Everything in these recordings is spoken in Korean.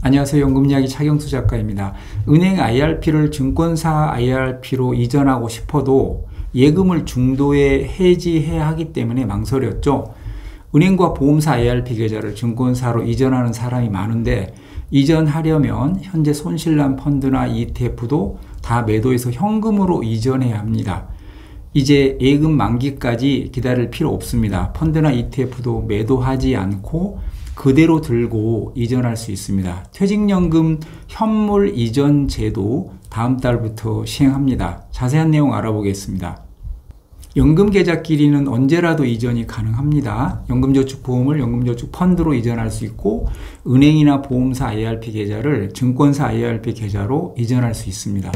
안녕하세요. 연금이야기 차경수 작가입니다. 은행 IRP를 증권사 IRP로 이전하고 싶어도 예금을 중도에 해지해야 하기 때문에 망설였죠. 은행과 보험사 IRP 계좌를 증권사로 이전하는 사람이 많은데 이전하려면 현재 손실난 펀드나 ETF도 다 매도해서 현금으로 이전해야 합니다. 이제 예금 만기까지 기다릴 필요 없습니다. 펀드나 ETF도 매도하지 않고 그대로 들고 이전할 수 있습니다. 퇴직연금 현물 이전 제도 다음 달부터 시행합니다. 자세한 내용 알아보겠습니다. 연금계좌끼리는 언제라도 이전이 가능합니다. 연금저축보험을 연금저축펀드로 이전할 수 있고 은행이나 보험사 IRP 계좌를 증권사 IRP 계좌로 이전할 수 있습니다.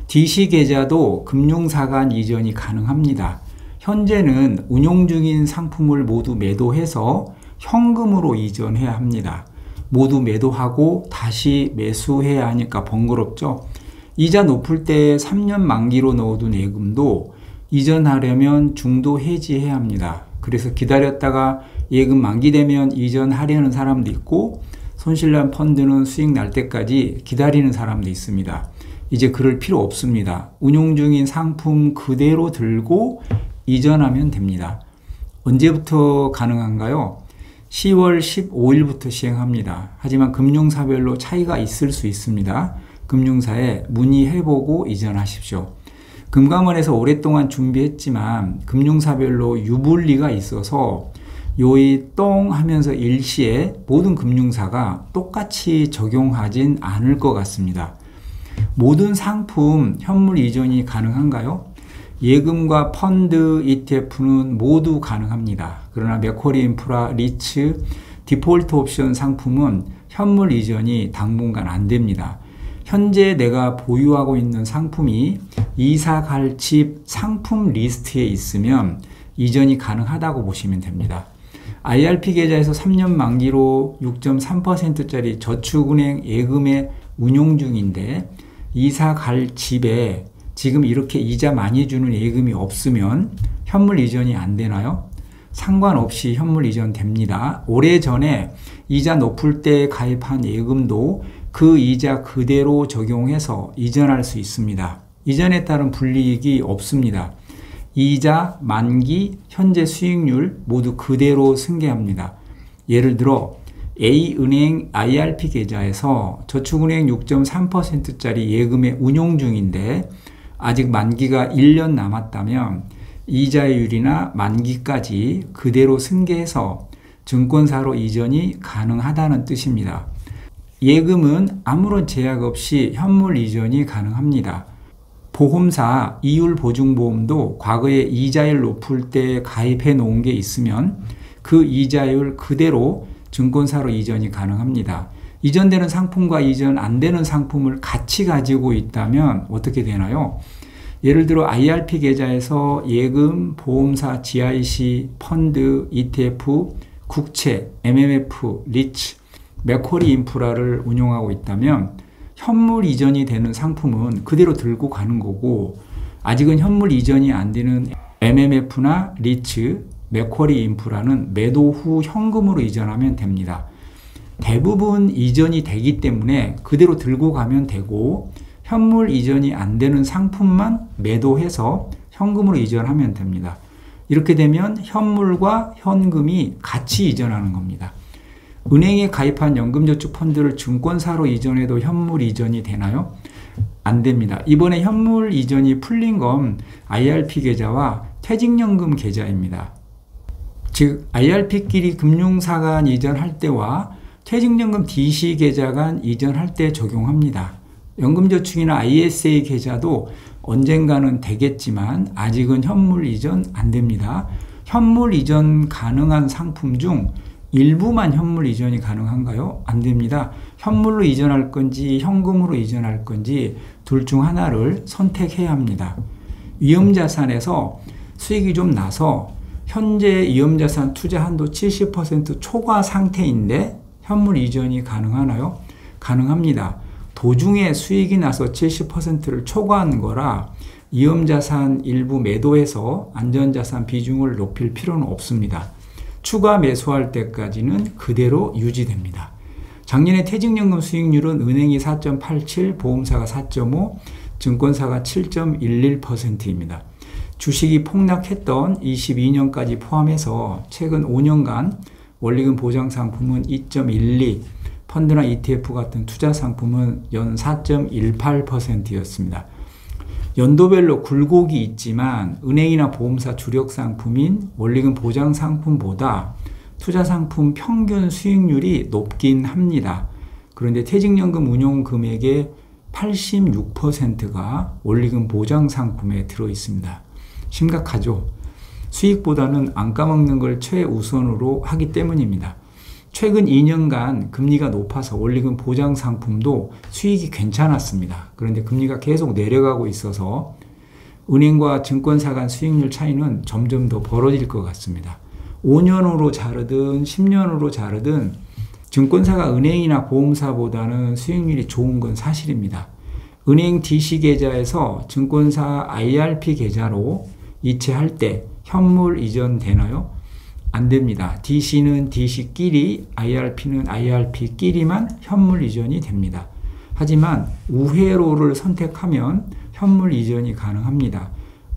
DC 계좌도 금융사 간 이전이 가능합니다. 현재는 운용 중인 상품을 모두 매도해서 현금으로 이전해야 합니다. 모두 매도하고 다시 매수해야 하니까 번거롭죠. 이자 높을 때 3년 만기로 넣어둔 예금도 이전하려면 중도 해지해야 합니다. 그래서 기다렸다가 예금 만기되면 이전하려는 사람도 있고 손실난 펀드는 수익 날 때까지 기다리는 사람도 있습니다. 이제 그럴 필요 없습니다. 운용 중인 상품 그대로 들고 이전하면 됩니다. 언제부터 가능한가요? 10월 15일부터 시행합니다. 하지만 금융사별로 차이가 있을 수 있습니다. 금융사에 문의해보고 이전하십시오. 금감원에서 오랫동안 준비했지만 금융사별로 유불리가 있어서 요이 똥 하면서 일시에 모든 금융사가 똑같이 적용하진 않을 것 같습니다. 모든 상품 현물 이전이 가능한가요? 예금과 펀드, ETF는 모두 가능합니다. 그러나 맥쿼리 인프라, 리츠, 디폴트 옵션 상품은 현물 이전이 당분간 안 됩니다. 현재 내가 보유하고 있는 상품이 이사 갈 집 상품 리스트에 있으면 이전이 가능하다고 보시면 됩니다. IRP 계좌에서 3년 만기로 6.3%짜리 저축은행 예금에 운용 중인데 이사 갈 집에 지금 이렇게 이자 많이 주는 예금이 없으면 현물 이전이 안 되나요? 상관없이 현물 이전 됩니다. 오래전에 이자 높을 때 가입한 예금도 그 이자 그대로 적용해서 이전할 수 있습니다. 이전에 따른 불이익이 없습니다. 이자, 만기, 현재 수익률 모두 그대로 승계합니다. 예를 들어 A은행 IRP 계좌에서 저축은행 6.3%짜리 예금에 운용 중인데 아직 만기가 1년 남았다면 이자율이나 만기까지 그대로 승계해서 증권사로 이전이 가능하다는 뜻입니다. 예금은 아무런 제약 없이 현물 이전이 가능합니다. 보험사 이율보증보험도 과거에 이자율 높을 때 가입해 놓은 게 있으면 그 이자율 그대로 증권사로 이전이 가능합니다. 이전되는 상품과 이전 안 되는 상품을 같이 가지고 있다면 어떻게 되나요? 예를 들어 IRP 계좌에서 예금, 보험사, GIC, 펀드, ETF, 국채, MMF, 리츠, 맥쿼리 인프라를 운용하고 있다면 현물 이전이 되는 상품은 그대로 들고 가는 거고 아직은 현물 이전이 안 되는 MMF나 리츠, 맥쿼리 인프라는 매도 후 현금으로 이전하면 됩니다. 대부분 이전이 되기 때문에 그대로 들고 가면 되고 현물 이전이 안 되는 상품만 매도해서 현금으로 이전하면 됩니다. 이렇게 되면 현물과 현금이 같이 이전하는 겁니다. 은행에 가입한 연금저축펀드를 증권사로 이전해도 현물 이전이 되나요? 안 됩니다. 이번에 현물 이전이 풀린 건 IRP 계좌와 퇴직연금 계좌입니다. 즉 IRP끼리 금융사 간 이전할 때와 퇴직연금 DC 계좌 간 이전할 때 적용합니다. 연금저축이나 ISA 계좌도 언젠가는 되겠지만 아직은 현물 이전 안 됩니다. 현물 이전 가능한 상품 중 일부만 현물 이전이 가능한가요? 안 됩니다. 현물로 이전할 건지 현금으로 이전할 건지 둘 중 하나를 선택해야 합니다. 위험자산에서 수익이 좀 나서 현재 위험자산 투자 한도 70% 초과 상태인데 현물 이전이 가능하나요? 가능합니다. 도중에 수익이 나서 70%를 초과한 거라 위험자산 일부 매도해서 안전자산 비중을 높일 필요는 없습니다. 추가 매수할 때까지는 그대로 유지됩니다. 작년에 퇴직연금 수익률은 은행이 4.87, 보험사가 4.5, 증권사가 7.11%입니다. 주식이 폭락했던 22년까지 포함해서 최근 5년간 원리금 보장 상품은 2.12, 펀드나 ETF 같은 투자 상품은 연 4.18%였습니다. 연도별로 굴곡이 있지만 은행이나 보험사 주력 상품인 원리금 보장 상품보다 투자 상품 평균 수익률이 높긴 합니다. 그런데 퇴직연금 운용 금액의 86%가 원리금 보장 상품에 들어 있습니다. 심각하죠. 수익보다는 안 까먹는 걸 최우선으로 하기 때문입니다. 최근 2년간 금리가 높아서 원리금 보장 상품도 수익이 괜찮았습니다. 그런데 금리가 계속 내려가고 있어서 은행과 증권사 간 수익률 차이는 점점 더 벌어질 것 같습니다. 5년으로 자르든 10년으로 자르든 증권사가 은행이나 보험사보다는 수익률이 좋은 건 사실입니다. 은행 DC 계좌에서 증권사 IRP 계좌로 이체할 때 현물 이전 되나요? 안 됩니다. DC는 DC끼리, IRP는 IRP끼리만 현물 이전이 됩니다. 하지만 우회로를 선택하면 현물 이전이 가능합니다.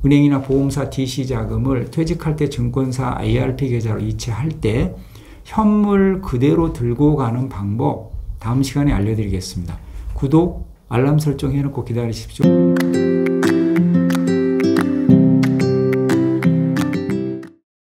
은행이나 보험사 DC 자금을 퇴직할 때 증권사 IRP 계좌로 이체할 때 현물 그대로 들고 가는 방법 다음 시간에 알려드리겠습니다. 구독, 알람 설정 해놓고 기다리십시오.